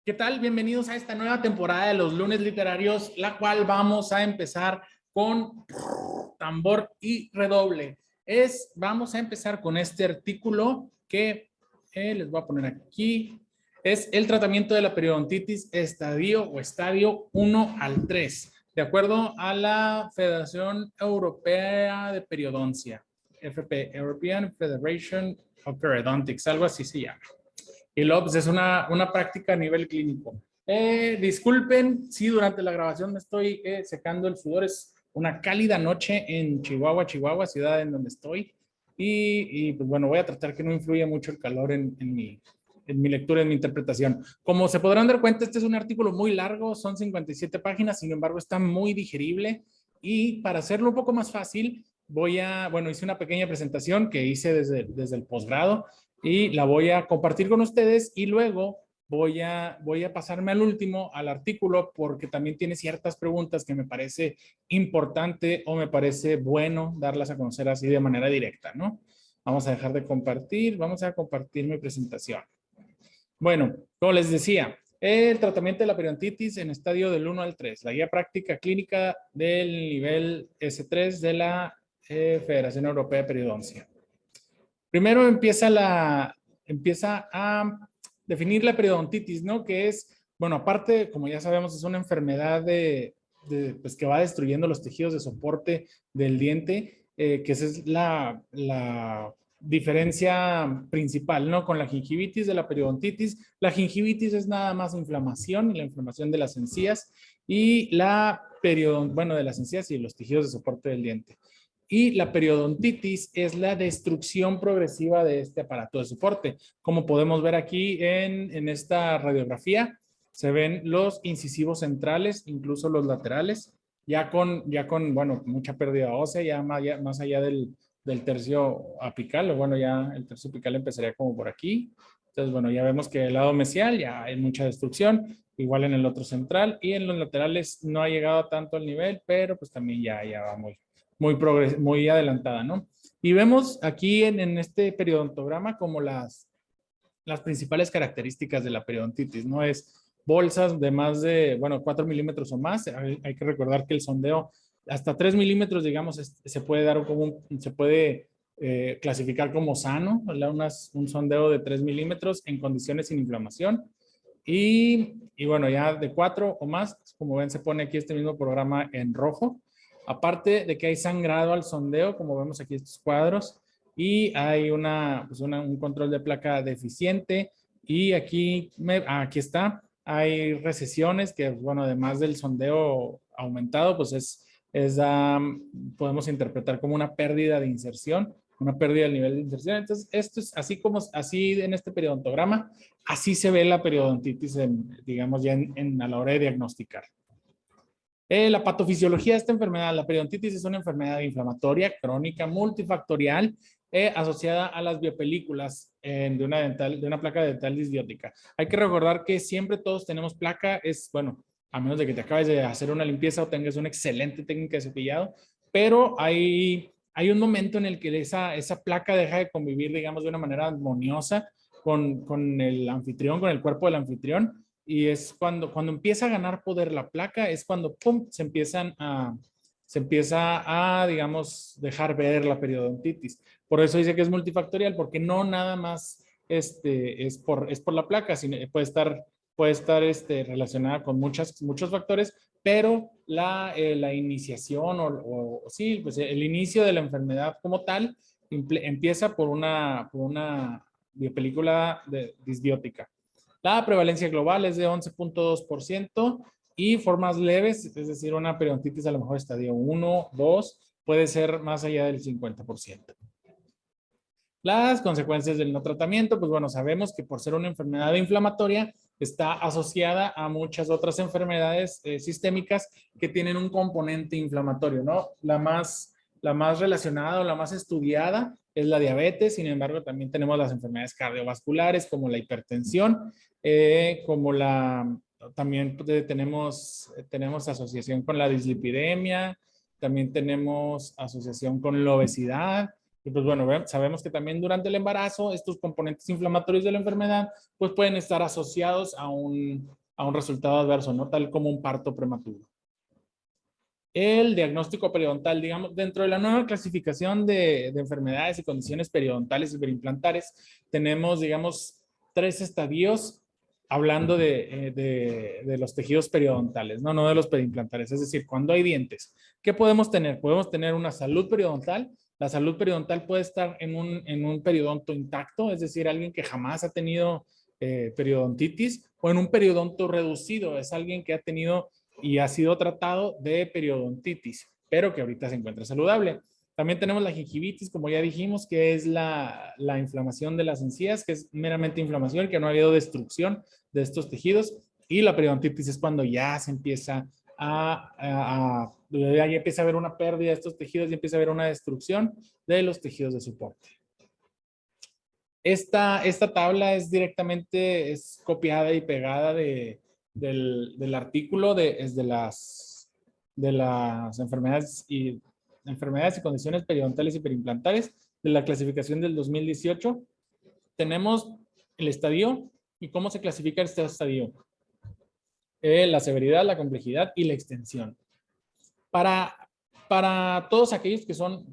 ¿Qué tal? Bienvenidos a esta nueva temporada de los lunes literarios, la cual vamos a empezar con tambor y redoble. Vamos a empezar con este artículo que les voy a poner aquí. Es el tratamiento de la periodontitis estadio 1 al 3, de acuerdo a la Federación Europea de Periodoncia, FP, European Federation of Periodontics, algo así se llama. Y luego, pues es una práctica a nivel clínico. Disculpen si durante la grabación me estoy secando el sudor. Es una cálida noche en Chihuahua, ciudad en donde estoy. Pues bueno, voy a tratar que no influya mucho el calor en mi lectura, en mi interpretación. Como se podrán dar cuenta, este es un artículo muy largo, son 57 páginas, sin embargo está muy digerible. Y para hacerlo un poco más fácil, hice una pequeña presentación que hice desde el posgrado y la voy a compartir con ustedes y luego voy a pasarme al artículo porque también tiene ciertas preguntas que me parece importante o me parece bueno darlas a conocer así de manera directa, ¿no? Vamos a dejar de compartir, vamos a compartir mi presentación. Bueno, como les decía, el tratamiento de la periodontitis en estadio del 1 al 3, la guía práctica clínica del nivel S3 de la Federación Europea de Periodoncia. Primero empieza a definir la periodontitis, ¿no? Que es, bueno, aparte, como ya sabemos, es una enfermedad pues, que va destruyendo los tejidos de soporte del diente, que esa es la diferencia principal, ¿no? Con la gingivitis de la periodontitis. La gingivitis es nada más inflamación y la inflamación de las encías y de las encías y los tejidos de soporte del diente. Y la periodontitis es la destrucción progresiva de este aparato de soporte. Como podemos ver aquí en esta radiografía, se ven los incisivos centrales, incluso los laterales, ya con bueno, mucha pérdida ósea, ya más allá del tercio apical, o bueno, ya el tercio apical empezaría como por aquí. Entonces, bueno, ya vemos que el lado mesial ya hay mucha destrucción, igual en el otro central, y en los laterales no ha llegado tanto al nivel, pero pues también ya va muy adelantada, ¿no? Y vemos aquí en este periodontograma como las principales características de la periodontitis, ¿no? Es bolsas de más de, bueno, 4 milímetros o más. Hay que recordar que el sondeo hasta 3 milímetros, digamos, se puede dar se puede clasificar como sano, ¿verdad? Un sondeo de 3 milímetros en condiciones sin inflamación. Y bueno, ya de 4 o más, como ven, se pone aquí este mismo programa en rojo. Aparte de que hay sangrado al sondeo, como vemos aquí estos cuadros, y hay un control de placa deficiente, y aquí está, hay recesiones que, bueno, además del sondeo aumentado, pues podemos interpretar como una pérdida de inserción, una pérdida del nivel de inserción. Entonces, esto es así en este periodontograma, así se ve la periodontitis, digamos, ya a la hora de diagnosticar. La patofisiología de esta enfermedad, la periodontitis es una enfermedad inflamatoria, crónica, multifactorial, asociada a las biopelículas de una placa dental disbiótica. Hay que recordar que siempre todos tenemos placa, bueno, a menos de que te acabes de hacer una limpieza o tengas una excelente técnica de cepillado, pero hay un momento en el que esa placa deja de convivir, digamos, de una manera armoniosa con el anfitrión, con el cuerpo del anfitrión, y es cuando empieza a ganar poder la placa, es cuando pum, se empieza a, digamos, dejar ver la periodontitis. Por eso dice que es multifactorial, porque no nada más es por la placa, sino puede estar relacionada con muchos factores, pero la iniciación sí, pues el inicio de la enfermedad como tal empieza por una biopelícula disbiótica. La prevalencia global es de 11.2% y formas leves, es decir, una periodontitis a lo mejor estadio 1, 2, puede ser más allá del 50%. Las consecuencias del no tratamiento, pues bueno, sabemos que por ser una enfermedad inflamatoria está asociada a muchas otras enfermedades sistémicas que tienen un componente inflamatorio, ¿no? La más relacionada o la más estudiada es la diabetes. Sin embargo, también tenemos las enfermedades cardiovasculares como la hipertensión, también tenemos asociación con la dislipidemia, también tenemos asociación con la obesidad, Y pues bueno, sabemos que también durante el embarazo estos componentes inflamatorios de la enfermedad pues pueden estar asociados a un resultado adverso, ¿no? Tal como un parto prematuro. El diagnóstico periodontal, digamos, dentro de la nueva clasificación de enfermedades y condiciones periodontales y perimplantares, tenemos, digamos, 3 estadios hablando de los tejidos periodontales, ¿no? No de los perimplantares. Es decir, cuando hay dientes, ¿qué podemos tener? Podemos tener una salud periodontal. La salud periodontal puede estar en un periodonto intacto, es decir, alguien que jamás ha tenido periodontitis, o en un periodonto reducido, es alguien que ha tenido y ha sido tratado de periodontitis, pero que ahorita se encuentra saludable. También tenemos la gingivitis, como ya dijimos, que es la inflamación de las encías, que es meramente inflamación, que no ha habido destrucción de estos tejidos. Y la periodontitis es cuando ya se empieza ya empieza a haber una pérdida de estos tejidos y empieza a haber una destrucción de los tejidos de soporte. Esta tabla es directamente, es copiada y pegada del artículo de las enfermedades y condiciones periodontales y perimplantares de la clasificación del 2018. Tenemos el estadio y cómo se clasifica este estadio. La severidad, la complejidad y la extensión. Para todos aquellos que son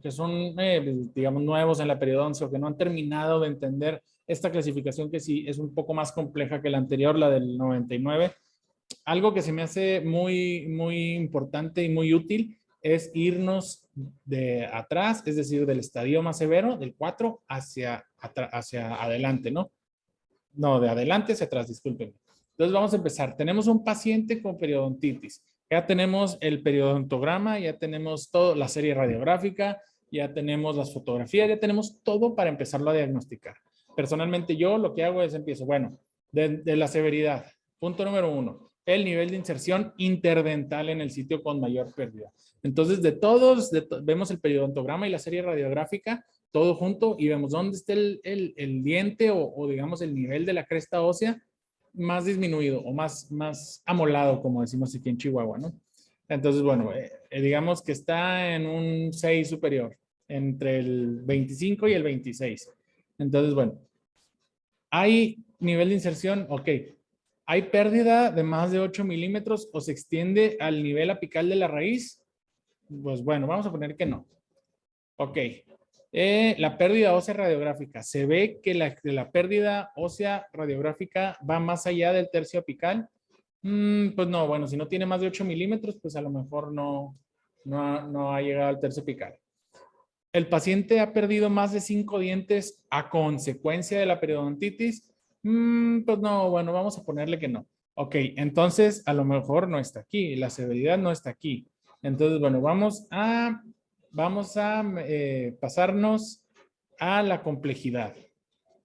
digamos, nuevos en la periodoncia o que no han terminado de entender esta clasificación, que sí es un poco más compleja que la anterior, la del 99, algo que se me hace muy importante y muy útil es irnos de atrás, es decir, del estadio más severo, del 4, hacia adelante, ¿no? No, de adelante hacia atrás, disculpen. Entonces vamos a empezar. Tenemos un paciente con periodontitis. Ya tenemos el periodontograma, ya tenemos toda la serie radiográfica, ya tenemos las fotografías, ya tenemos todo para empezarlo a diagnosticar. Personalmente yo lo que hago es empiezo, bueno, de la severidad. Punto número 1, el nivel de inserción interdental en el sitio con mayor pérdida. Entonces, vemos el periodontograma y la serie radiográfica, todo junto, y vemos dónde está el diente o digamos el nivel de la cresta ósea más disminuido o más amolado, como decimos aquí en Chihuahua, ¿no? Entonces, bueno, digamos que está en un 6 superior, entre el 25 y el 26. Entonces, bueno, hay nivel de inserción, ok. ¿Hay pérdida de más de 8 milímetros o se extiende al nivel apical de la raíz? Pues bueno, vamos a poner que no. Ok. La pérdida ósea radiográfica. ¿Se ve que la pérdida ósea radiográfica va más allá del tercio apical? Pues no, bueno, si no tiene más de 8 milímetros, pues a lo mejor no ha llegado al tercio apical. ¿El paciente ha perdido más de 5 dientes a consecuencia de la periodontitis? Pues no, bueno, vamos a ponerle que no. Ok, entonces a lo mejor no está aquí, la severidad no está aquí. Entonces, bueno, vamos a pasarnos a la complejidad.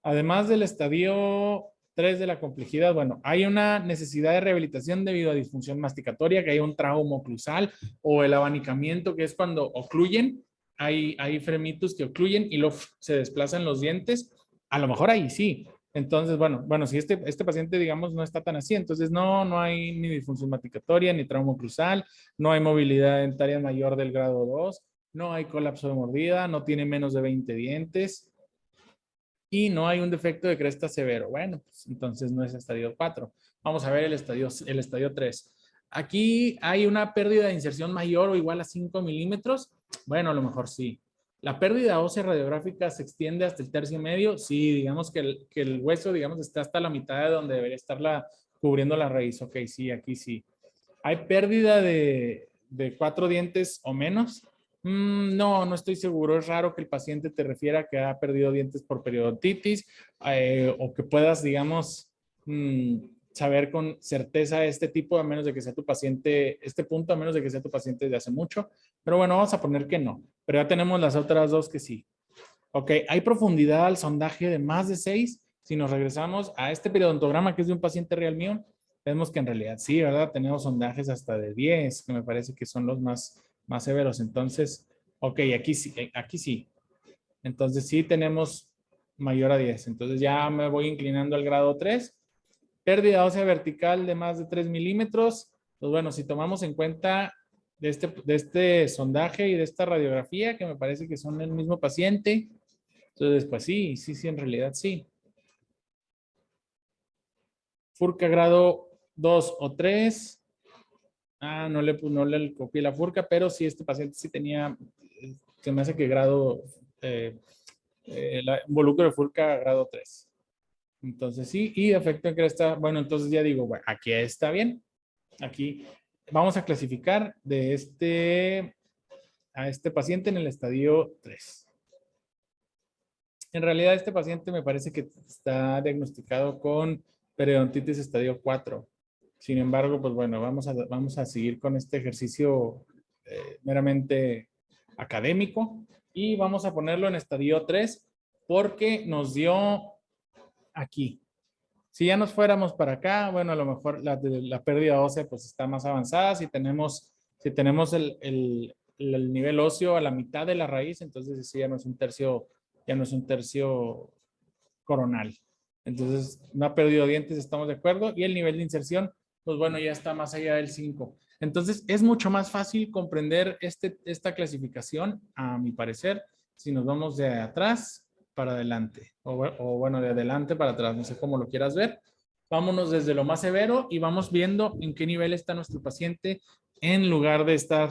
Además del estadio 3 de la complejidad, bueno, hay una necesidad de rehabilitación debido a disfunción masticatoria, que hay un trauma oclusal o el abanicamiento, que es cuando ocluyen, hay fremitus que ocluyen y luego se desplazan los dientes. A lo mejor ahí sí. Entonces, bueno, si este paciente, digamos, no está tan así, entonces no hay ni disfunción masticatoria, ni trauma oclusal, no hay movilidad dentaria mayor del grado 2, no hay colapso de mordida, no tiene menos de 20 dientes y no hay un defecto de cresta severo. Bueno, pues entonces no es estadio 4. Vamos a ver el estadio 3. Aquí hay una pérdida de inserción mayor o igual a 5 milímetros. Bueno, a lo mejor sí. ¿La pérdida ósea radiográfica se extiende hasta el tercio medio? Sí, digamos que el hueso, digamos, está hasta la mitad de donde debería estarla cubriendo la raíz. Ok, sí, aquí sí. ¿Hay pérdida de 4 dientes o menos? No estoy seguro. Es raro que el paciente te refiera que ha perdido dientes por periodontitis o que puedas, digamos, saber con certeza este tipo, a menos de que sea tu paciente, este punto, a menos de que sea tu paciente de hace mucho. Pero bueno, vamos a poner que no. Pero ya tenemos las otras dos que sí. Ok, ¿hay profundidad al sondaje de más de 6? Si nos regresamos a este periodontograma que es de un paciente real mío, vemos que en realidad sí, ¿verdad? Tenemos sondajes hasta de 10, que me parece que son los más severos. Entonces, ok, aquí sí, aquí sí. Entonces sí tenemos mayor a 10. Entonces ya me voy inclinando al grado 3. Pérdida ósea vertical de más de 3 milímetros. Pues bueno, si tomamos en cuenta de este sondaje y de esta radiografía, que me parece que son el mismo paciente, Entonces, pues sí, en realidad sí. Furca grado 2 o 3. No le copié la furca, pero sí, este paciente sí tenía, se me hace que grado, involucro de furca grado 3. Entonces sí, y efecto en cresta, bueno, entonces ya digo, bueno, aquí está bien. Aquí vamos a clasificar a este paciente en el estadio 3. En realidad, este paciente me parece que está diagnosticado con periodontitis estadio 4. Sin embargo, pues bueno, vamos a seguir con este ejercicio meramente académico y vamos a ponerlo en estadio 3 porque nos dio aquí. Si ya nos fuéramos para acá, bueno, a lo mejor la pérdida ósea pues está más avanzada. Si tenemos el nivel óseo a la mitad de la raíz, entonces sí, ya no es un tercio coronal. Entonces, no ha perdido dientes, estamos de acuerdo. Y el nivel de inserción, pues bueno, ya está más allá del 5. Entonces, es mucho más fácil comprender esta clasificación, a mi parecer, si nos vamos de atrás para adelante, o bueno, de adelante para atrás, no sé cómo lo quieras ver. Vámonos desde lo más severo y vamos viendo en qué nivel está nuestro paciente en lugar de estar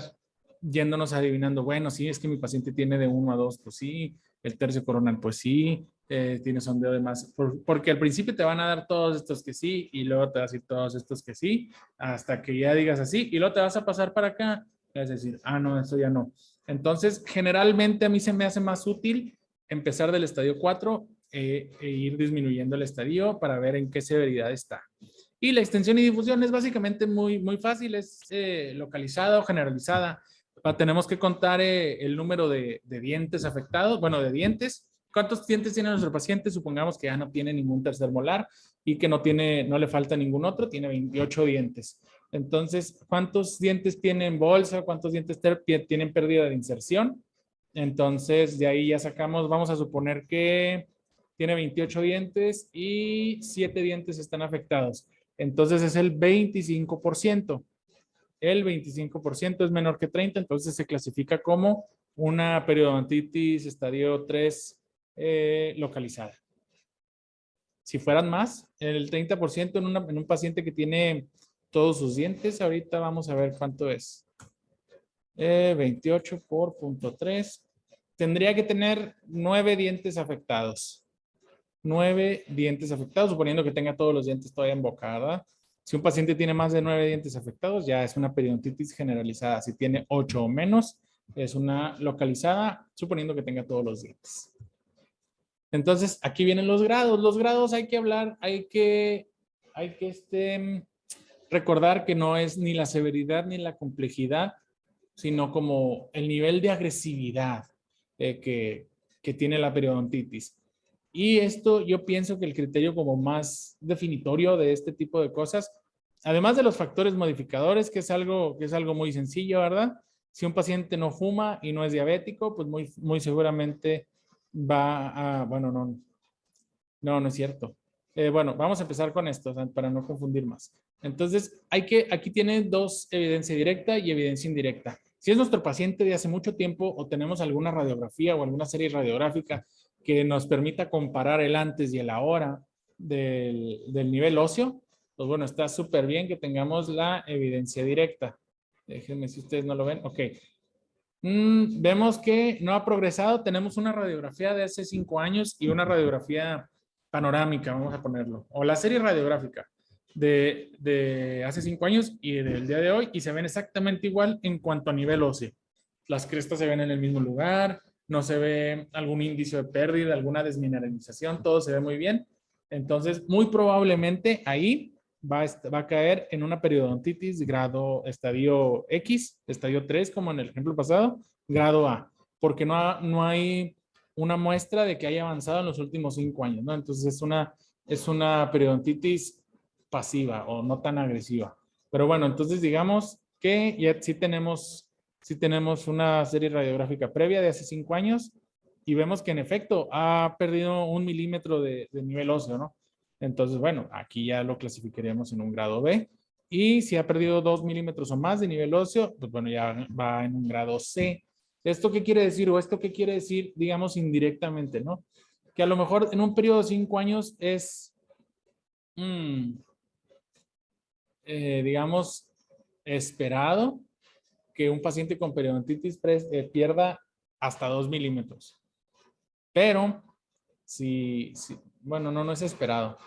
yéndonos adivinando, bueno, sí, es que mi paciente tiene de 1 a 2, pues sí, el tercio coronal, pues sí, tiene sondeo de más, porque al principio te van a dar todos estos que sí y luego te vas a decir todos estos que sí, hasta que ya digas así y luego te vas a pasar para acá, es decir, no, eso ya no. Entonces, generalmente a mí se me hace más útil empezar del estadio 4 e ir disminuyendo el estadio para ver en qué severidad está. Y la extensión y difusión es básicamente muy, muy fácil, es localizada o generalizada. Tenemos que contar el número de dientes afectados, bueno, de dientes. ¿Cuántos dientes tiene nuestro paciente? Supongamos que ya no tiene ningún tercer molar y que no le falta ningún otro, tiene 28 dientes. Entonces, ¿cuántos dientes tienen bolsa? ¿Cuántos dientes tienen pérdida de inserción? Entonces, de ahí ya sacamos, vamos a suponer que tiene 28 dientes y 7 dientes están afectados. Entonces, es el 25%. El 25% es menor que 30, entonces se clasifica como una periodontitis estadio 3 localizada. Si fueran más, el 30% en un paciente que tiene todos sus dientes, ahorita vamos a ver cuánto es. 28 por 0.3. Tendría que tener 9 dientes afectados. 9 dientes afectados, suponiendo que tenga todos los dientes todavía en boca, ¿verdad? Si un paciente tiene más de 9 dientes afectados, ya es una periodontitis generalizada. Si tiene 8 o menos, es una localizada, suponiendo que tenga todos los dientes. Entonces, aquí vienen los grados. Los grados hay que hablar, hay que recordar que no es ni la severidad ni la complejidad, sino como el nivel de agresividad que tiene la periodontitis. Y esto yo pienso que el criterio como más definitorio de este tipo de cosas, además de los factores modificadores, que es algo muy sencillo, ¿verdad? Si un paciente no fuma y no es diabético, pues muy, muy seguramente va a, bueno, no es cierto. Bueno, vamos a empezar con esto, o sea, para no confundir más. Entonces, aquí tiene dos, evidencia directa y evidencia indirecta. Si es nuestro paciente de hace mucho tiempo o tenemos alguna radiografía o alguna serie radiográfica que nos permita comparar el antes y el ahora del nivel óseo, pues bueno, está súper bien que tengamos la evidencia directa. Déjenme si ustedes no lo ven. Ok. Vemos que no ha progresado. Tenemos una radiografía de hace 5 años y una radiografía panorámica, vamos a ponerlo. O la serie radiográfica de hace 5 años y del día de hoy y se ven exactamente igual en cuanto a nivel óseo. Las crestas se ven en el mismo lugar, no se ve algún índice de pérdida, alguna desmineralización, todo se ve muy bien. Entonces, muy probablemente ahí va a caer en una periodontitis grado estadio X, estadio 3, como en el ejemplo pasado, grado A, porque no hay una muestra de que haya avanzado en los últimos 5 años, ¿no? Entonces es una periodontitis pasiva o no tan agresiva. Pero bueno, entonces digamos que ya sí tenemos una serie radiográfica previa de hace 5 años y vemos que en efecto ha perdido 1 milímetro de nivel óseo, ¿no? Entonces, bueno, aquí ya lo clasificaríamos en un grado B. Y si ha perdido 2 milímetros o más de nivel óseo, pues bueno, ya va en un grado C. ¿Esto qué quiere decir? O esto qué quiere decir, digamos, indirectamente, ¿no? Que a lo mejor en un periodo de 5 años es, digamos, esperado que un paciente con periodontitis pierda hasta 2 milímetros. Pero, bueno, no es esperado.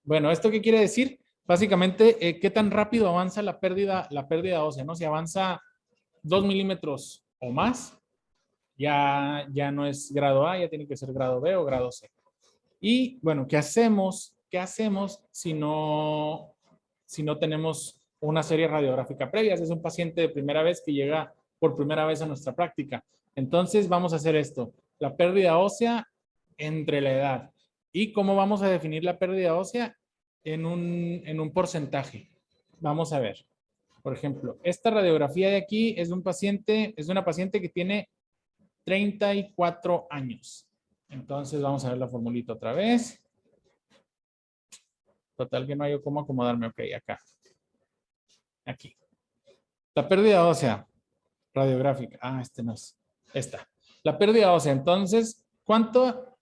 Bueno, ¿esto qué quiere decir? Básicamente, ¿qué tan rápido avanza la pérdida ósea, ¿no? Si avanza 2 milímetros o más, ya no es grado A, ya tiene que ser grado B o grado C. Y bueno, ¿qué hacemos? ¿Qué hacemos si no tenemos una serie radiográfica previa? Es un paciente de primera vez que llega por primera vez a nuestra práctica. Entonces vamos a hacer esto, la pérdida ósea entre la edad. ¿Y cómo vamos a definir la pérdida ósea? En un porcentaje. Vamos a ver. Por ejemplo, esta radiografía de aquí es de una paciente que tiene 34 años. Entonces vamos a ver la formulita otra vez. Total que no hay cómo acomodarme. Ok, acá. Aquí. La pérdida ósea radiográfica. Ah, este no es. Esta. La pérdida ósea. Entonces, ¿cuánto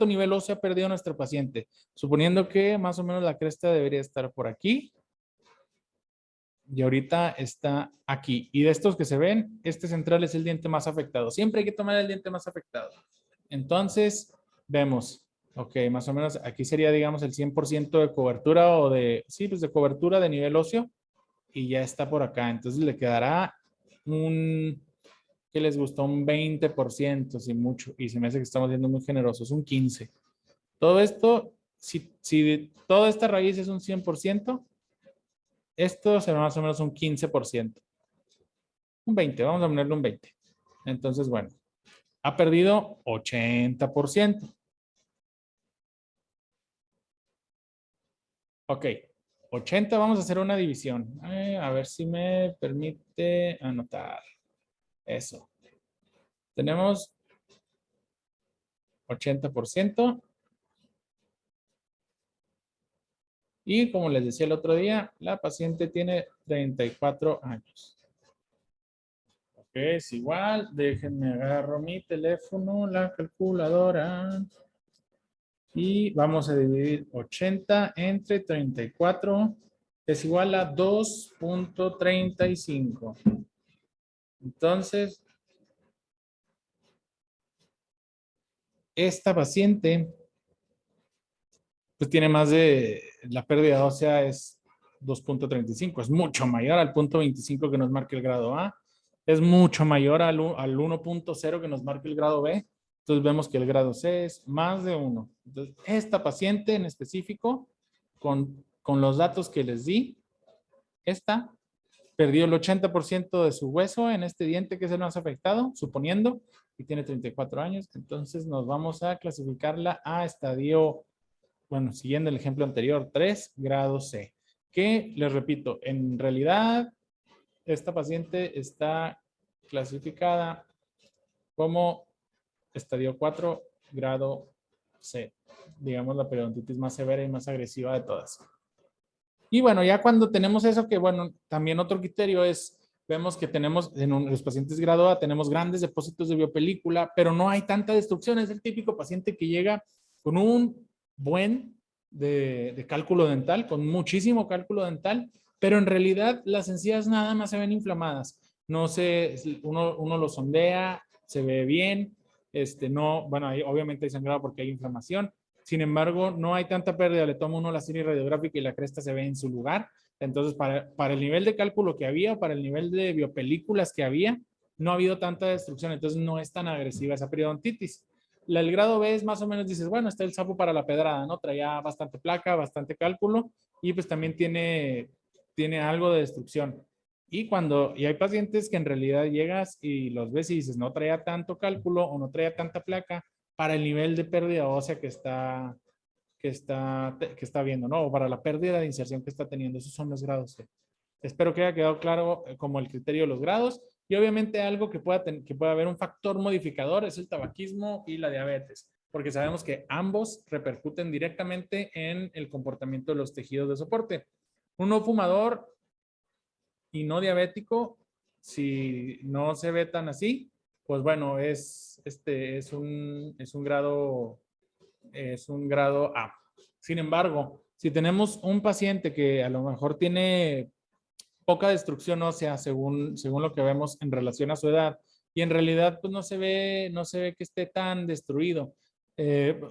nivel óseo ha perdido nuestro paciente? Suponiendo que más o menos la cresta debería estar por aquí. Y ahorita está aquí. Y de estos que se ven, este central es el diente más afectado. Siempre hay que tomar el diente más afectado. Entonces, vemos, ok, más o menos aquí sería, digamos, el 100% de cobertura o sí, pues de cobertura de nivel óseo y ya está por acá. Entonces le quedará ¿qué les gustó? Un 20%, si mucho. Y se me hace que estamos siendo muy generosos, un 15%. Todo esto, si toda esta raíz es un 100%, esto será más o menos un 15%. Un 20, vamos a ponerle un 20. Entonces, bueno, ha perdido 80%. Ok, 80, vamos a hacer una división. A ver si me permite anotar. Eso. Tenemos 80%. Y como les decía el otro día, la paciente tiene 34 años. Ok, es igual. Déjenme agarro mi teléfono, la calculadora. Y vamos a dividir 80 entre 34. Es igual a 2.35. Entonces, esta paciente pues tiene la pérdida ósea es 2.35, es mucho mayor al 0.25 que nos marca el grado A, es mucho mayor al 1.0 que nos marca el grado B, entonces vemos que el grado C es más de 1. Entonces, esta paciente en específico, con los datos que les di, esta perdió el 80% de su hueso en este diente que es el más afectado, suponiendo, y tiene 34 años, entonces nos vamos a clasificarla a estadio, bueno, siguiendo el ejemplo anterior, 3 grado C, que les repito, en realidad esta paciente está clasificada como estadio 4 grado C, digamos la periodontitis más severa y más agresiva de todas. Y bueno, ya cuando tenemos eso, que bueno, también otro criterio es, vemos que tenemos en los pacientes grado A, tenemos grandes depósitos de biopelícula, pero no hay tanta destrucción. Es el típico paciente que llega con un buen de cálculo dental, con muchísimo cálculo dental, pero en realidad las encías nada más se ven inflamadas. No sé, uno lo sondea, se ve bien, no, bueno, obviamente hay sangrado porque hay inflamación. Sin embargo, no hay tanta pérdida. Le toma uno la serie radiográfica y la cresta se ve en su lugar. Entonces, para el nivel de cálculo que había, para el nivel de biopelículas que había, no ha habido tanta destrucción. Entonces, no es tan agresiva esa periodontitis. El grado B es más o menos, dices, bueno, está el sapo para la pedrada, ¿no? Traía bastante placa, bastante cálculo y pues también tiene algo de destrucción. Y hay pacientes que en realidad llegas y los ves y dices, no traía tanto cálculo o no traía tanta placa para el nivel de pérdida ósea que está viendo, ¿no? O para la pérdida de inserción que está teniendo. Esos son los grados C. Espero que haya quedado claro como el criterio de los grados. Y obviamente algo que pueda haber un factor modificador es el tabaquismo y la diabetes, porque sabemos que ambos repercuten directamente en el comportamiento de los tejidos de soporte. Un no fumador y no diabético, si no se ve tan así, pues bueno, es un grado A. Sin embargo, si tenemos un paciente que a lo mejor tiene poca destrucción ósea según lo que vemos en relación a su edad, y en realidad pues no se ve que esté tan destruido.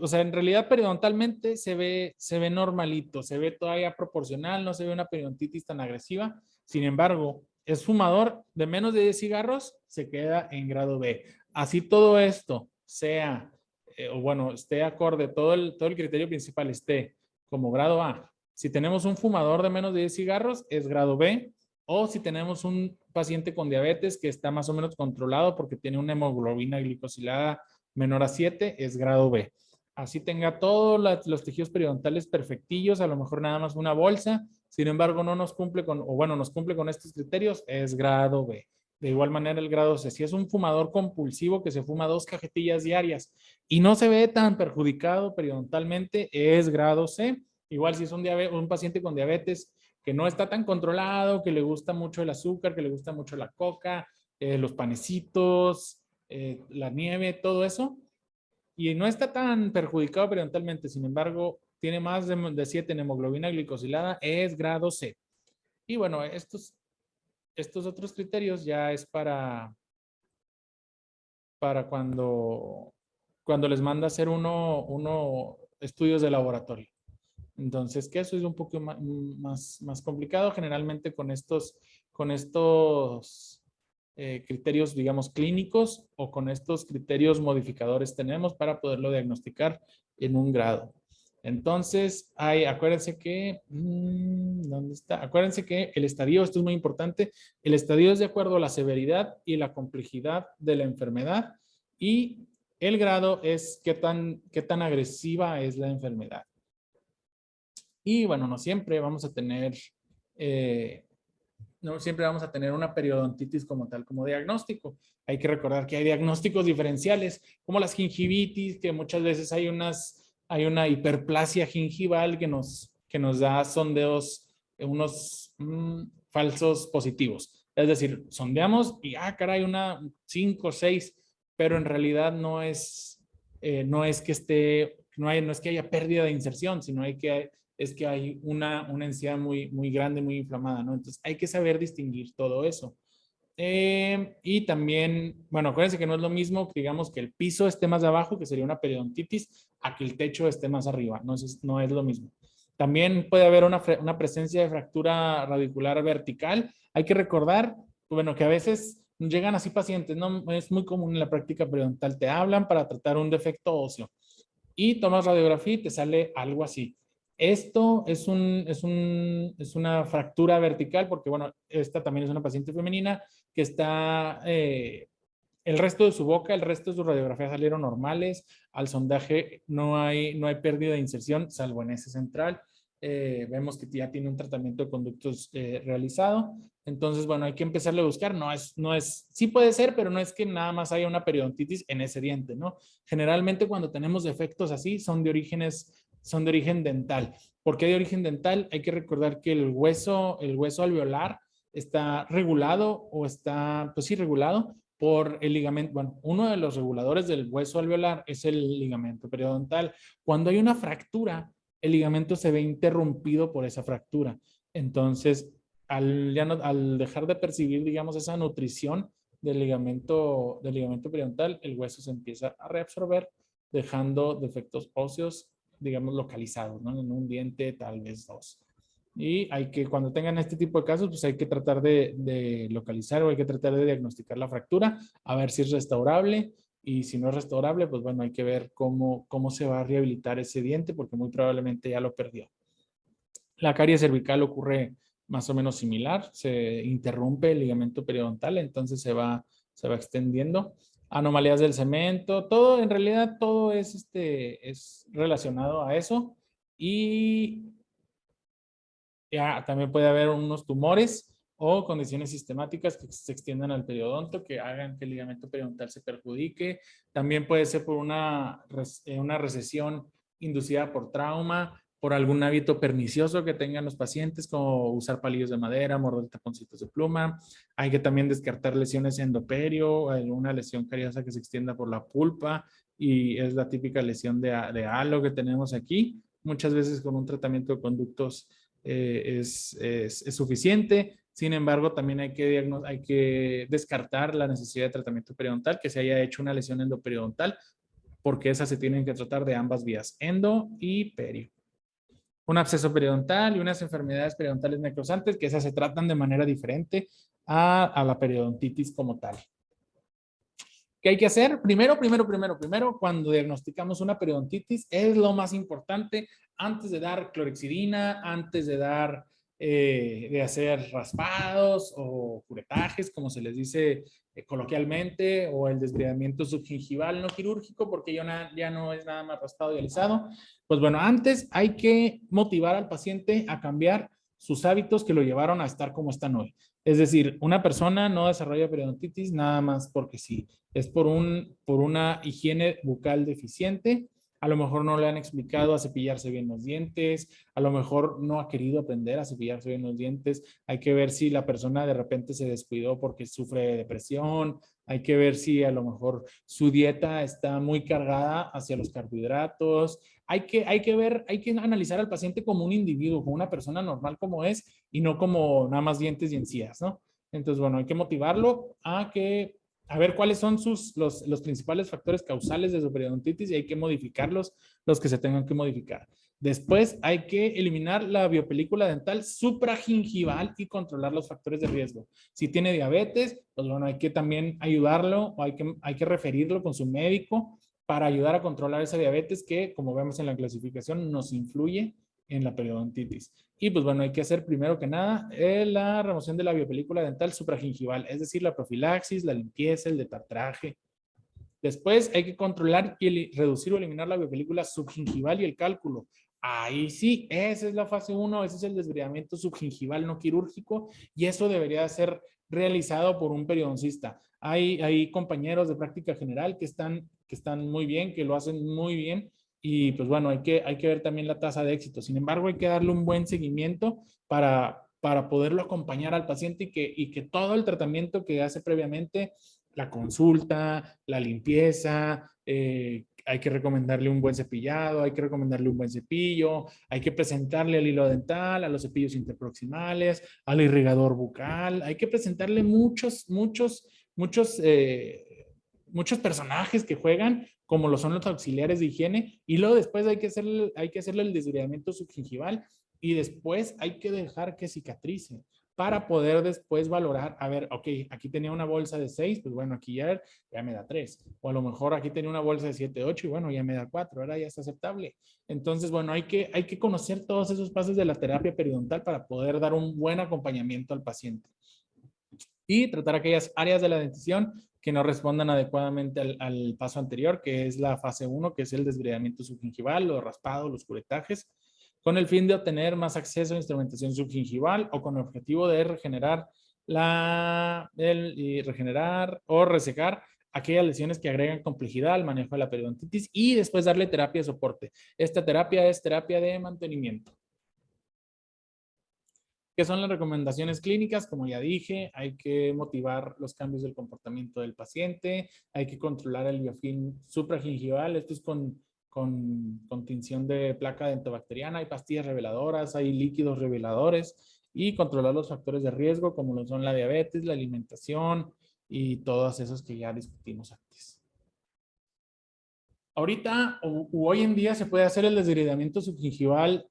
O sea, en realidad periodontalmente se ve normalito, se ve todavía proporcional, no se ve una periodontitis tan agresiva. Sin embargo, es fumador de menos de 10 cigarros, se queda en grado B. Así todo esto sea, o bueno, esté acorde, todo el criterio principal esté como grado A. Si tenemos un fumador de menos de 10 cigarros, es grado B. O si tenemos un paciente con diabetes que está más o menos controlado porque tiene una hemoglobina glicosilada menor a 7, es grado B. Así tenga todos los tejidos periodontales perfectillos, a lo mejor nada más una bolsa, sin embargo no nos cumple con, o bueno, nos cumple con estos criterios, es grado B. De igual manera el grado C, si es un fumador compulsivo que se fuma 2 cajetillas diarias y no se ve tan perjudicado periodontalmente, es grado C. Igual si es un paciente con diabetes que no está tan controlado, que le gusta mucho el azúcar, que le gusta mucho la coca, los panecitos, la nieve, todo eso, y no está tan perjudicado periodontalmente, sin embargo, tiene más de 7 en hemoglobina glicosilada, es grado C. Y bueno, estos otros criterios ya es para cuando les manda hacer uno estudios de laboratorio. Entonces, que eso es un poco más complicado. Generalmente con estos criterios, digamos, clínicos o con estos criterios modificadores tenemos para poderlo diagnosticar en un grado. Entonces, acuérdense que, ¿dónde está? Acuérdense que el estadio, esto es muy importante, el estadio es de acuerdo a la severidad y la complejidad de la enfermedad y el grado es qué tan agresiva es la enfermedad. Y bueno, eh, no siempre vamos a tener una periodontitis como tal, como diagnóstico. Hay que recordar que hay diagnósticos diferenciales, como las gingivitis, que muchas veces hay una hiperplasia gingival que nos da sondeos, unos falsos positivos. Es decir, sondeamos y, caray, una 5 o 6, pero en realidad no es que haya pérdida de inserción, sino es que hay una encía muy, muy grande, muy inflamada, ¿no? Entonces hay que saber distinguir todo eso. Y también, bueno, acuérdense que no es lo mismo, digamos, que el piso esté más abajo, que sería una periodontitis, a que el techo esté más arriba, no es lo mismo. También puede haber una presencia de fractura radicular vertical. Hay que recordar, bueno, que a veces llegan así pacientes, ¿no? Es muy común en la práctica periodontal, te hablan para tratar un defecto óseo y tomas radiografía y te sale algo así. Esto es una fractura vertical porque, bueno, esta también es una paciente femenina que está, el resto de su boca, el resto de su radiografía salieron normales. Al sondaje no hay pérdida de inserción, salvo en ese central. Vemos que ya tiene un tratamiento de conductos realizado. Entonces, bueno, hay que empezarle a buscar. Sí puede ser, pero no es que nada más haya una periodontitis en ese diente, ¿no? Generalmente cuando tenemos defectos así son de origen dental. ¿Por qué de origen dental? Hay que recordar que el hueso alveolar está regulado o está, pues sí, regulado por el ligamento. Bueno, uno de los reguladores del hueso alveolar es el ligamento periodontal. Cuando hay una fractura, el ligamento se ve interrumpido por esa fractura. Entonces, al dejar de percibir, digamos, esa nutrición del ligamento periodontal, el hueso se empieza a reabsorber, dejando defectos óseos, digamos, localizados, ¿no? En un diente, tal vez dos. Y cuando tengan este tipo de casos, pues hay que tratar de localizar o hay que tratar de diagnosticar la fractura, a ver si es restaurable. Y si no es restaurable, pues bueno, hay que ver cómo se va a rehabilitar ese diente, porque muy probablemente ya lo perdió. La caries cervical ocurre más o menos similar, se interrumpe el ligamento periodontal, entonces se va extendiendo. Anomalías del cemento, todo, en realidad todo es relacionado a eso. Y ya también puede haber unos tumores o condiciones sistemáticas que se extiendan al periodonto, que hagan que el ligamento periodontal se perjudique. También puede ser por una recesión inducida por trauma, por algún hábito pernicioso que tengan los pacientes, como usar palillos de madera, morder taponcitos de pluma. Hay que también descartar lesiones endoperio, alguna lesión cariosa que se extienda por la pulpa, y es la típica lesión de halo que tenemos aquí. Muchas veces con un tratamiento de conductos es suficiente. Sin embargo, también hay que descartar la necesidad de tratamiento periodontal, que se haya hecho una lesión endoperiodontal, porque esas se tienen que tratar de ambas vías, endo y perio. Un absceso periodontal y unas enfermedades periodontales necrosantes, que esas se tratan de manera diferente a la periodontitis como tal. ¿Qué hay que hacer? Primero, cuando diagnosticamos una periodontitis, es lo más importante antes de dar clorexidina, antes de hacer raspados o curetajes, como se les dice coloquialmente, o el desbridamiento subgingival no quirúrgico, porque ya no es nada más raspado y alisado. Pues bueno, antes hay que motivar al paciente a cambiar sus hábitos que lo llevaron a estar como están hoy. Es decir, una persona no desarrolla periodontitis nada más porque sí. Es por una higiene bucal deficiente. A lo mejor no le han explicado a cepillarse bien los dientes, a lo mejor no ha querido aprender a cepillarse bien los dientes. Hay que ver si la persona de repente se descuidó porque sufre de depresión. Hay que ver si a lo mejor su dieta está muy cargada hacia los carbohidratos. Hay que analizar al paciente como un individuo, como una persona normal como es, y no como nada más dientes y encías, ¿no? Entonces, bueno, hay que motivarlo a ver cuáles son los principales factores causales de su periodontitis, y hay que modificarlos, los que se tengan que modificar. Después hay que eliminar la biopelícula dental supragingival y controlar los factores de riesgo. Si tiene diabetes, pues bueno, hay que también ayudarlo, o hay que referirlo con su médico para ayudar a controlar esa diabetes que, como vemos en la clasificación, nos influye en la periodontitis. Y pues bueno, hay que hacer primero que nada la remoción de la biopelícula dental supragingival, es decir, la profilaxis, la limpieza, el detartraje. Después hay que controlar y reducir o eliminar la biopelícula subgingival y el cálculo. Ahí sí, esa es la fase 1, ese es el desbridamiento subgingival no quirúrgico, y eso debería ser realizado por un periodoncista. Hay compañeros de práctica general que están muy bien, que lo hacen muy bien, y pues bueno, hay que ver también la tasa de éxito. Sin embargo, hay que darle un buen seguimiento para poderlo acompañar al paciente, y que todo el tratamiento que hace previamente, la consulta, la limpieza, hay que recomendarle un buen cepillado, hay que recomendarle un buen cepillo, hay que presentarle al hilo dental, a los cepillos interproximales, al irrigador bucal, hay que presentarle muchos personajes que juegan, como lo son los auxiliares de higiene, y luego después hay que hacerle el desbridamiento subgingival, y después hay que dejar que cicatrice para poder después valorar, a ver, ok, aquí tenía una bolsa de 6, pues bueno, aquí ya me da 3. O a lo mejor aquí tenía una bolsa de 7, 8 y bueno, ya me da 4, ahora ya es aceptable. Entonces, bueno, hay que conocer todos esos pasos de la terapia periodontal para poder dar un buen acompañamiento al paciente. Y tratar aquellas áreas de la dentición que no respondan adecuadamente al paso anterior, que es la fase 1, que es el desbridamiento subgingival, los raspados, los curetajes, con el fin de obtener más acceso a instrumentación subgingival, o con el objetivo de regenerar o resecar aquellas lesiones que agregan complejidad al manejo de la periodontitis, y después darle terapia de soporte. Esta terapia es terapia de mantenimiento. ¿Qué son las recomendaciones clínicas? Como ya dije, hay que motivar los cambios del comportamiento del paciente, hay que controlar el biofilm supragingival, esto es con tinción de placa dentobacteriana, hay pastillas reveladoras, hay líquidos reveladores, y controlar los factores de riesgo como lo son la diabetes, la alimentación y todos esos que ya discutimos antes. Ahorita hoy en día se puede hacer el desbridamiento subgingival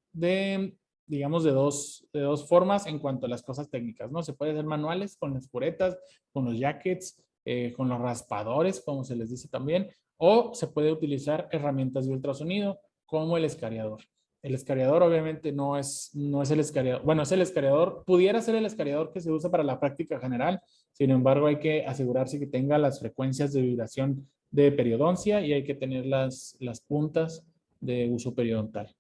digamos, de dos formas en cuanto a las cosas técnicas, ¿no? Se puede hacer manuales con las curetas, con los jackets, con los raspadores, como se les dice también, o se puede utilizar herramientas de ultrasonido como el escariador. El escariador obviamente no es el escariador, bueno, es el escariador, pudiera ser el escariador que se usa para la práctica general, sin embargo hay que asegurarse que tenga las frecuencias de vibración de periodoncia, y hay que tener las puntas de uso periodontal.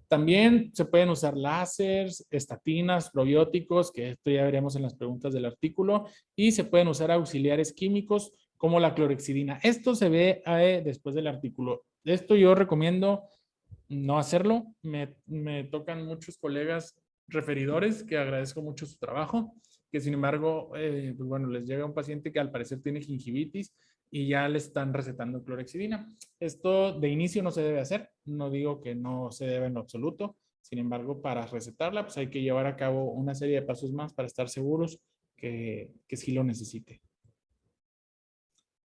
También se pueden usar láseres, estatinas, probióticos, que esto ya veremos en las preguntas del artículo, y se pueden usar auxiliares químicos como la clorexidina. Esto se ve después del artículo. Esto yo recomiendo no hacerlo. Me tocan muchos colegas referidores que agradezco mucho su trabajo, que sin embargo, pues bueno, les llega un paciente que al parecer tiene gingivitis y ya le están recetando clorexidina. Esto de inicio no se debe hacer, no digo que no se debe en lo absoluto, sin embargo, para recetarla, pues hay que llevar a cabo una serie de pasos más para estar seguros que sí lo necesite.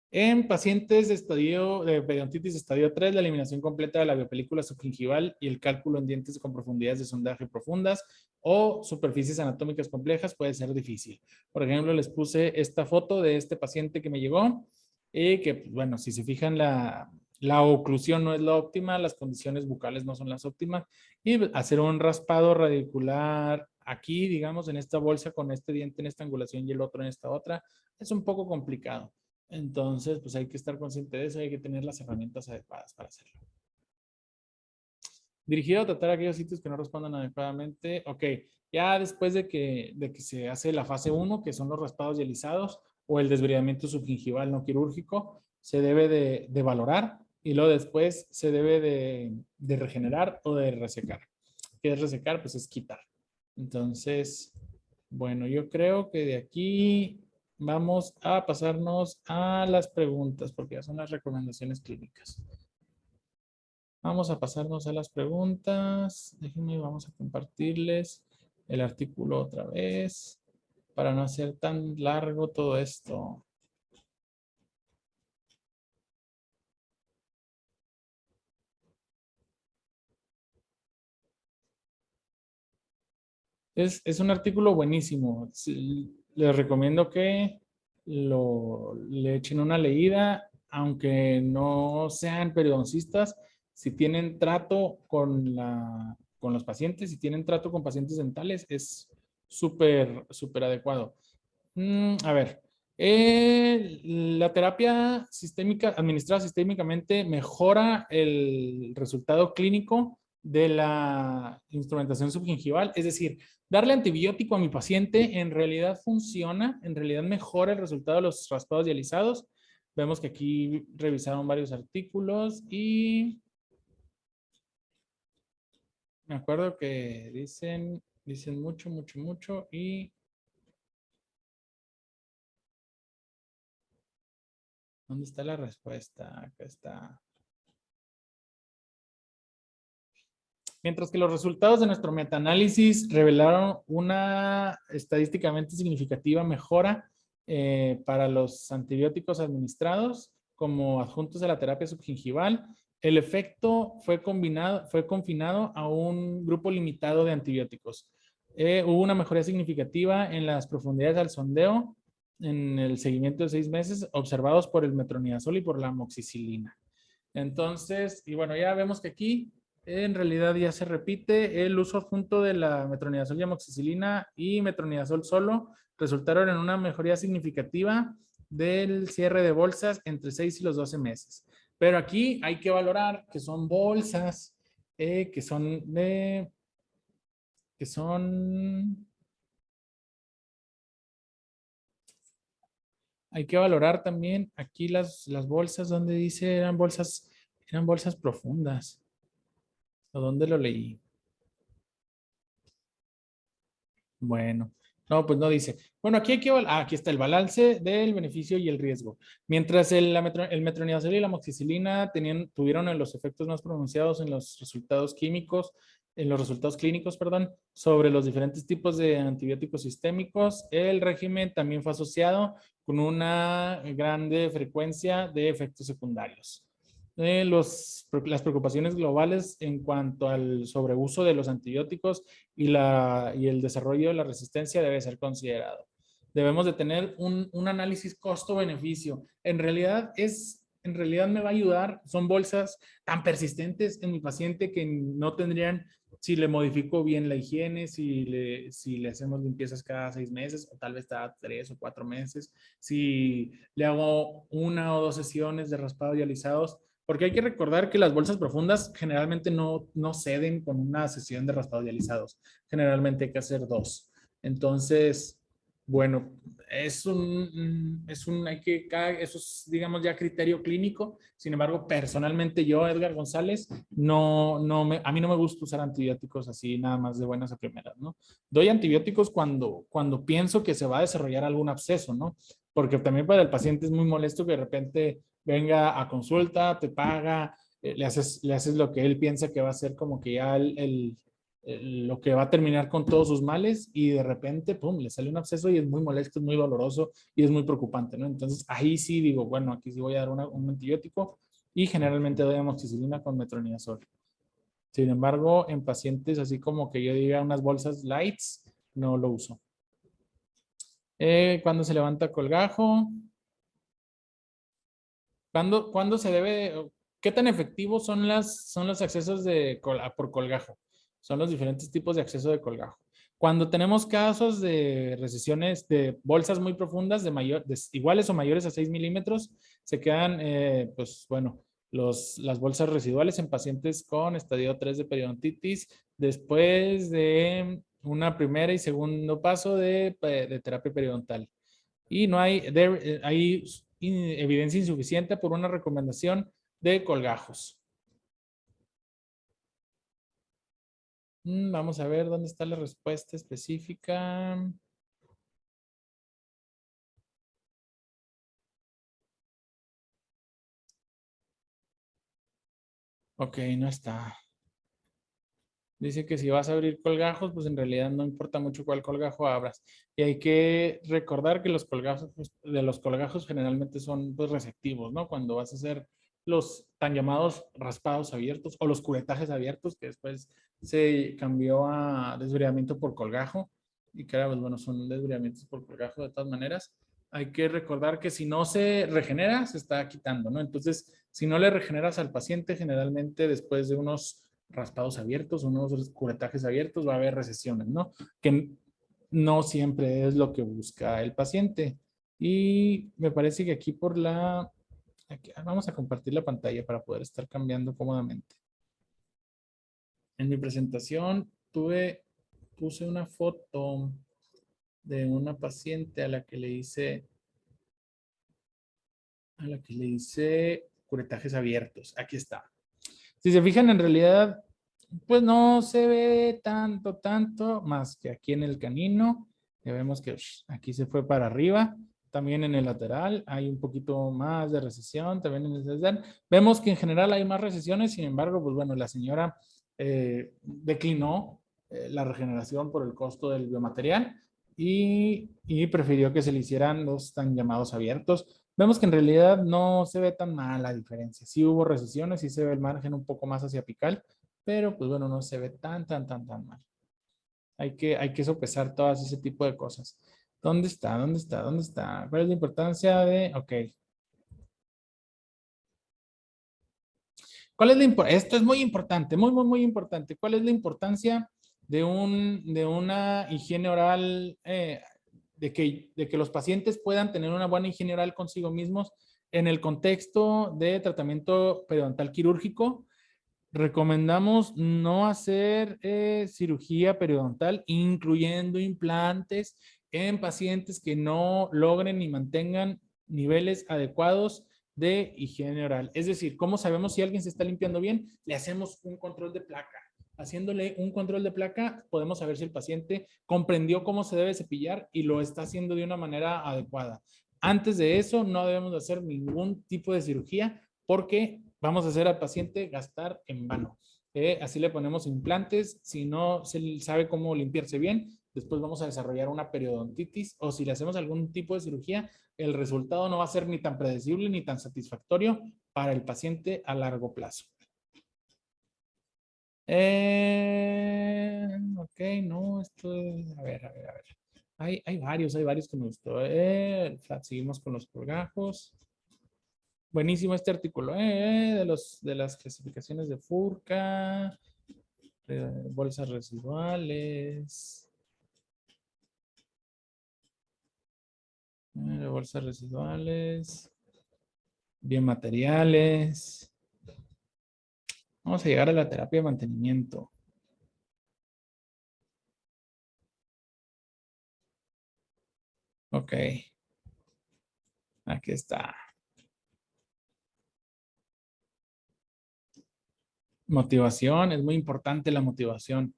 En pacientes de estadio de periodontitis estadio 3, la eliminación completa de la biopelícula subgingival y el cálculo en dientes con profundidades de sondaje profundas o superficies anatómicas complejas puede ser difícil. Por ejemplo, les puse esta foto de este paciente que me llegó y que, pues, bueno, si se fijan, la oclusión no es la óptima, las condiciones bucales no son las óptimas y hacer un raspado radicular aquí, digamos, en esta bolsa con este diente en esta angulación y el otro en esta otra, es un poco complicado. Entonces, pues hay que estar consciente de eso, hay que tener las herramientas adecuadas para hacerlo. Dirigido a tratar aquellos sitios que no respondan adecuadamente. Ok, ya después de que se hace la fase 1, que son los raspados y alisados, o el desbridamiento subgingival no quirúrgico, se debe de valorar y luego después se debe de regenerar o de resecar. ¿Qué es resecar? Pues es quitar. Entonces, bueno, yo creo que de aquí vamos a pasarnos a las preguntas, porque ya son las recomendaciones clínicas. Vamos a pasarnos a las preguntas. Déjenme, vamos a compartirles el artículo otra vez para no hacer tan largo todo esto. Es un artículo buenísimo. Sí, les recomiendo que le echen una leída, aunque no sean periodoncistas. Si tienen trato con los pacientes, si tienen trato con pacientes dentales, es súper, súper adecuado. A ver, la terapia sistémica, administrada sistémicamente, mejora el resultado clínico de la instrumentación subgingival. Es decir, darle antibiótico a mi paciente en realidad funciona, en realidad mejora el resultado de los raspados y alisados. Vemos que aquí revisaron varios artículos y me acuerdo que dicen mucho, mucho, mucho y ¿dónde está la respuesta? Acá está. Mientras que los resultados de nuestro metaanálisis revelaron una estadísticamente significativa mejora para los antibióticos administrados como adjuntos de la terapia subgingival, el efecto fue confinado a un grupo limitado de antibióticos. Hubo una mejoría significativa en las profundidades al sondeo en el seguimiento de 6 meses observados por el metronidazol y por la amoxicilina. Entonces, y bueno, ya vemos que aquí en realidad ya se repite el uso adjunto de la metronidazol y amoxicilina y metronidazol solo resultaron en una mejoría significativa del cierre de bolsas entre 6 y los 12 meses. Pero aquí hay que valorar que son bolsas, que son de, que son, hay que valorar también aquí las bolsas donde dice eran bolsas profundas. ¿O dónde lo leí? Bueno, no, pues no dice. Bueno, aquí hay que, aquí está el balance del beneficio y el riesgo. Mientras el metronidazol y la amoxicilina tuvieron los efectos más pronunciados en los resultados químicos, en los resultados clínicos, perdón, sobre los diferentes tipos de antibióticos sistémicos, el régimen también fue asociado con una grande frecuencia de efectos secundarios. Las preocupaciones globales en cuanto al sobreuso de los antibióticos y el desarrollo de la resistencia debe ser considerado. Debemos de tener un análisis costo-beneficio. En realidad me va a ayudar, son bolsas tan persistentes en mi paciente que no tendrían, si le modifico bien la higiene, si le hacemos limpiezas cada 6 meses o tal vez cada 3 o 4 meses, si le hago 1 o 2 sesiones de raspado y alisados, porque hay que recordar que las bolsas profundas generalmente no ceden con una sesión de raspado y alisados. Generalmente hay que hacer 2. Entonces, Bueno, eso es, digamos, ya criterio clínico. Sin embargo, personalmente yo, Edgar González, a mí no me gusta usar antibióticos así nada más de buenas a primeras, ¿no? Doy antibióticos cuando pienso que se va a desarrollar algún absceso, ¿no? Porque también para el paciente es muy molesto que de repente venga a consulta, te paga, le haces lo que él piensa que va a ser como que ya lo que va a terminar con todos sus males y de repente, pum, le sale un absceso y es muy molesto, es muy doloroso y es muy preocupante, ¿no? Entonces ahí sí digo, bueno, aquí sí voy a dar un antibiótico y generalmente doy amoxicilina con metronidazol. Sin embargo, en pacientes así como que yo diga unas bolsas lights, no lo uso. ¿Cuándo se levanta colgajo? ¿Cuándo se debe, qué tan efectivos son los accesos por colgajo? Son los diferentes tipos de acceso de colgajo. Cuando tenemos casos de recesiones de bolsas muy profundas, iguales o mayores a 6 milímetros, se quedan, pues bueno, las bolsas residuales en pacientes con estadio 3 de periodontitis después de una primera y segundo paso de terapia periodontal y no hay evidencia insuficiente por una recomendación de colgajos. Vamos a ver dónde está la respuesta específica. Ok, no está. Dice que si vas a abrir colgajos, pues en realidad no importa mucho cuál colgajo abras. Y hay que recordar que los colgajos, pues, de los colgajos generalmente son pues, receptivos, ¿no? Cuando vas a hacer los tan llamados raspados abiertos o los curetajes abiertos, que después se cambió a desbridamiento por colgajo. Y que ahora, pues bueno, son desbridamientos por colgajo de todas maneras. Hay que recordar que si no se regenera, se está quitando, ¿no? Entonces, si no le regeneras al paciente, generalmente después de unos raspados abiertos, unos curetajes abiertos, va a haber recesiones, ¿no? Que no siempre es lo que busca el paciente. Y me parece que aquí vamos a compartir la pantalla para poder estar cambiando cómodamente. En mi presentación puse una foto de una paciente a la que le hice curetajes abiertos. Aquí está. Si se fijan, en realidad, pues no se ve tanto, más que aquí en el canino. Ya vemos que aquí se fue para arriba. También en el lateral hay un poquito más de recesión. También en el lateral. Vemos que en general hay más recesiones. Sin embargo, pues bueno, la señora declinó la regeneración por el costo del biomaterial y prefirió que se le hicieran los tan llamados abiertos. Vemos que en realidad no se ve tan mal la diferencia. Sí hubo recesiones, sí se ve el margen un poco más hacia apical, pero pues bueno, no se ve tan mal. Hay que sopesar todas ese tipo de cosas. ¿Dónde está? ¿Dónde está? ¿Dónde está? ¿Cuál es la importancia de...? Ok. Esto es muy importante, muy importante. ¿Cuál es la importancia de una higiene oral, de que los pacientes puedan tener una buena higiene oral consigo mismos en el contexto de tratamiento periodontal quirúrgico? Recomendamos no hacer cirugía periodontal, incluyendo implantes en pacientes que no logren ni mantengan niveles adecuados de higiene oral. Es decir, ¿cómo sabemos si alguien se está limpiando bien? Le hacemos un control de placa. Haciéndole un control de placa, podemos saber si el paciente comprendió cómo se debe cepillar y lo está haciendo de una manera adecuada. Antes de eso, no debemos de hacer ningún tipo de cirugía porque vamos a hacer al paciente gastar en vano. Así le ponemos implantes. Si no se sabe cómo limpiarse bien, después vamos a desarrollar una periodontitis o si le hacemos algún tipo de cirugía, el resultado no va a ser ni tan predecible ni tan satisfactorio para el paciente a largo plazo. Ok, no, a ver. Hay varios que me gustó. Seguimos con los colgajos. Buenísimo este artículo, de las clasificaciones de Furca, bolsas residuales, bolsas residuales, biomateriales. Vamos a llegar a la terapia de mantenimiento. Ok, aquí está. Motivación, es muy importante la motivación.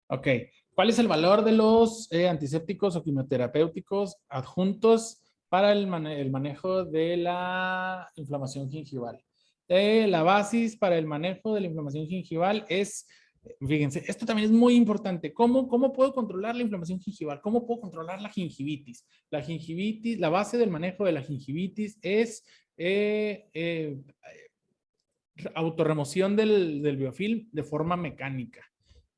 Ok, ¿cuál es el valor de los antisépticos o quimioterapéuticos adjuntos para el manejo de la inflamación gingival? La basis para el manejo de la inflamación gingival es, fíjense, esto también es muy importante. ¿Cómo puedo controlar la inflamación gingival? ¿Cómo puedo controlar la gingivitis? La gingivitis, la base del manejo de la gingivitis es autorremoción del biofilm de forma mecánica.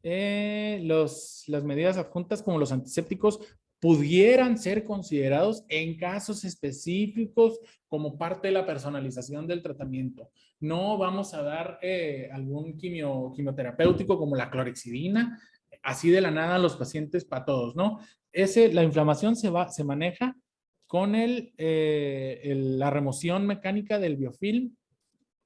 Las medidas adjuntas como los antisépticos pudieran ser considerados en casos específicos como parte de la personalización del tratamiento. No vamos a dar algún quimioterapéutico como la clorexidina, así de la nada a los pacientes para todos, ¿no? La inflamación se maneja con la remoción mecánica del biofilm,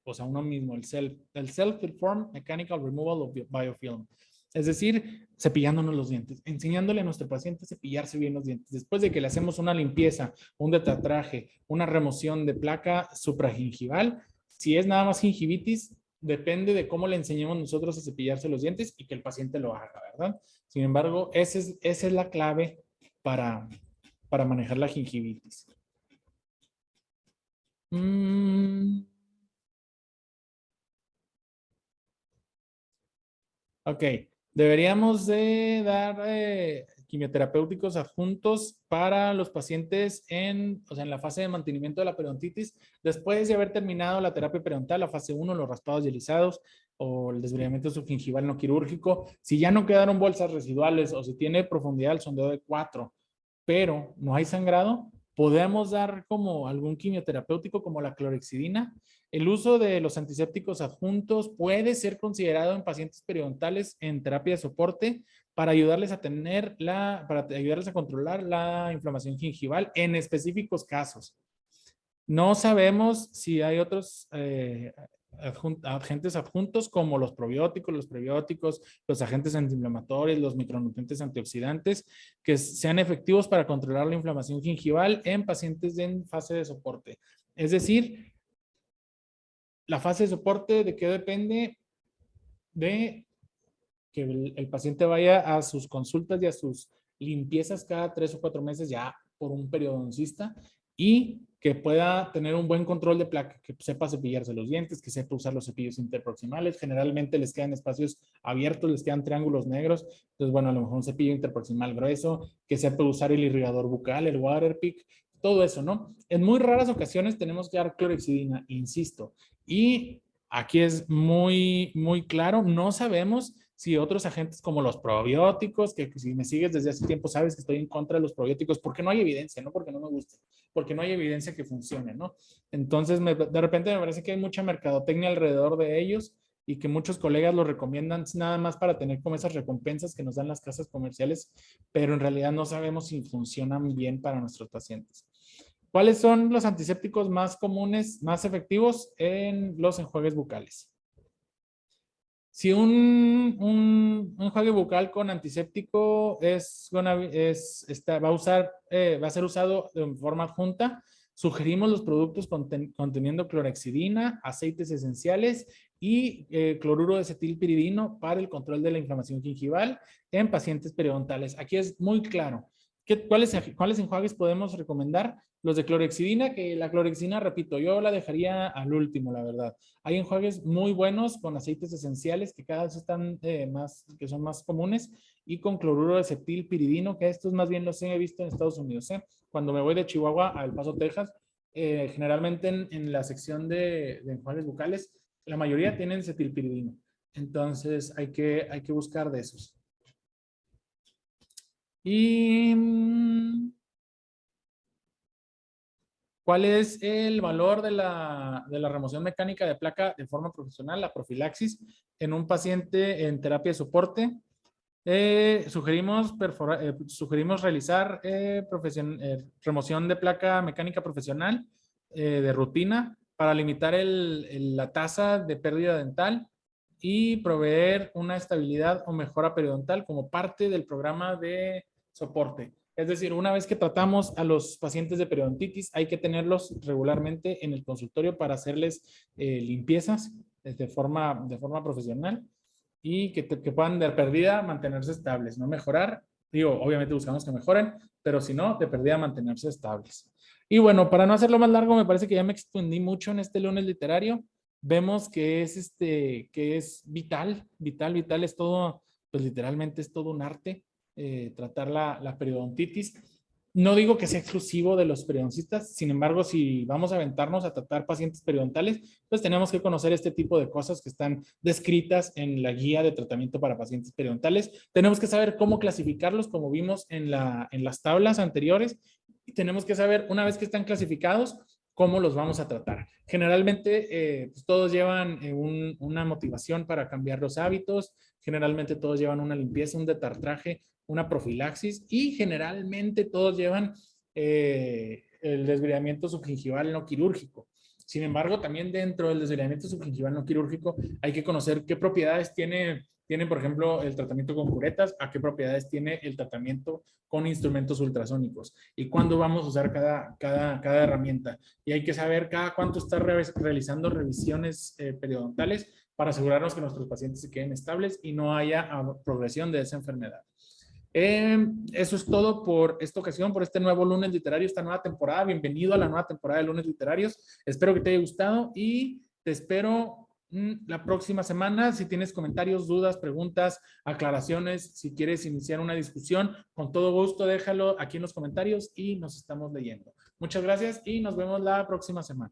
o sea, uno mismo, el self-performed mechanical removal of biofilm. Es decir, cepillándonos los dientes, enseñándole a nuestro paciente a cepillarse bien los dientes. Después de que le hacemos una limpieza, un detartraje, una remoción de placa supragingival, si es nada más gingivitis, depende de cómo le enseñemos nosotros a cepillarse los dientes y que el paciente lo haga, ¿verdad? Sin embargo, esa es la clave para, para manejar la gingivitis. Ok, deberíamos de dar quimioterapéuticos adjuntos para los pacientes o sea, en la fase de mantenimiento de la periodontitis, después de haber terminado la terapia periodontal, la fase 1, los raspados y alisados o el desbridamiento subgingival no quirúrgico. Si ya no quedaron bolsas residuales o si tiene profundidad el sondeo de 4, pero no hay sangrado, podemos dar como algún quimioterapéutico como la clorexidina. El uso de los antisépticos adjuntos puede ser considerado en pacientes periodontales en terapia de soporte para ayudarles para ayudarles a controlar la inflamación gingival en específicos casos. No sabemos si hay otros agentes adjuntos como los probióticos, los prebióticos, los agentes antiinflamatorios, los micronutrientes antioxidantes, que sean efectivos para controlar la inflamación gingival en pacientes en fase de soporte. Es decir, la fase de soporte, ¿de qué depende? De que el paciente vaya a sus consultas y a sus limpiezas cada 3 o 4 meses ya por un periodoncista y que pueda tener un buen control de placa, que sepa cepillarse los dientes, que sepa usar los cepillos interproximales. Generalmente les quedan espacios abiertos, les quedan triángulos negros. Entonces, bueno, a lo mejor un cepillo interproximal grueso, que sepa usar el irrigador bucal, el Waterpik, todo eso, ¿no? En muy raras ocasiones tenemos que dar clorexidina, insisto. Y aquí es muy claro, no sabemos si otros agentes como los probióticos, que si me sigues desde hace tiempo sabes que estoy en contra de los probióticos porque no hay evidencia, no porque no me guste, porque no hay evidencia que funcione, ¿no? Entonces, de repente me parece que hay mucha mercadotecnia alrededor de ellos y que muchos colegas lo recomiendan nada más para tener como esas recompensas que nos dan las casas comerciales, pero en realidad no sabemos si funcionan bien para nuestros pacientes. ¿Cuáles son los antisépticos más comunes, más efectivos en los enjuagues bucales? Si un enjuague bucal con antiséptico va a ser usado de forma adjunta, sugerimos los productos conteniendo clorexidina, aceites esenciales y cloruro de acetilpiridino para el control de la inflamación gingival en pacientes periodontales. Aquí es muy claro. ¿Cuáles enjuagues podemos recomendar? Los de clorexidina, que la clorexidina, repito, yo la dejaría al último, la verdad. Hay enjuagues muy buenos con aceites esenciales que cada vez están que son más comunes y con cloruro de acetilpiridino, que estos más bien los he visto en Estados Unidos. Cuando me voy de Chihuahua a El Paso, Texas, generalmente en la sección de enjuagues bucales, la mayoría tienen acetilpiridino. Entonces hay que buscar de esos. Y ¿cuál es el valor de la remoción mecánica de placa de forma profesional, la profilaxis, en un paciente en terapia de soporte? Sugerimos realizar remoción de placa mecánica profesional de rutina para limitar la tasa de pérdida dental y proveer una estabilidad o mejora periodontal como parte del programa de soporte. Es decir, una vez que tratamos a los pacientes de periodontitis, hay que tenerlos regularmente en el consultorio para hacerles limpiezas de forma profesional y que puedan de perdida mantenerse estables, no mejorar. Digo, obviamente buscamos que mejoren, pero si no, de perdida mantenerse estables. Y bueno, para no hacerlo más largo, me parece que ya me extendí mucho en este lunes literario. Vemos que es vital, vital, vital, es todo, pues literalmente es todo un arte tratar la periodontitis. No digo que sea exclusivo de los periodoncistas, sin embargo, si vamos a aventarnos a tratar pacientes periodontales, pues tenemos que conocer este tipo de cosas que están descritas en la guía de tratamiento para pacientes periodontales. Tenemos que saber cómo clasificarlos, como vimos en las tablas anteriores, y tenemos que saber, una vez que están clasificados, cómo los vamos a tratar. Generalmente, pues todos llevan una motivación para cambiar los hábitos, generalmente todos llevan una limpieza, un detartraje, una profilaxis y generalmente todos llevan el desbridamiento subgingival no quirúrgico. Sin embargo, también dentro del desbridamiento subgingival no quirúrgico hay que conocer qué propiedades tiene, por ejemplo, el tratamiento con curetas, a qué propiedades tiene el tratamiento con instrumentos ultrasónicos y cuándo vamos a usar cada herramienta. Y hay que saber cada cuánto está realizando revisiones periodontales para asegurarnos que nuestros pacientes se queden estables y no haya progresión de esa enfermedad. Eso es todo por esta ocasión, por este nuevo lunes literario, esta nueva temporada. Bienvenido a la nueva temporada de lunes literarios. Espero que te haya gustado y te espero la próxima semana. Si tienes comentarios, dudas, preguntas, aclaraciones, si quieres iniciar una discusión, con todo gusto déjalo aquí en los comentarios y nos estamos leyendo. Muchas gracias y nos vemos la próxima semana.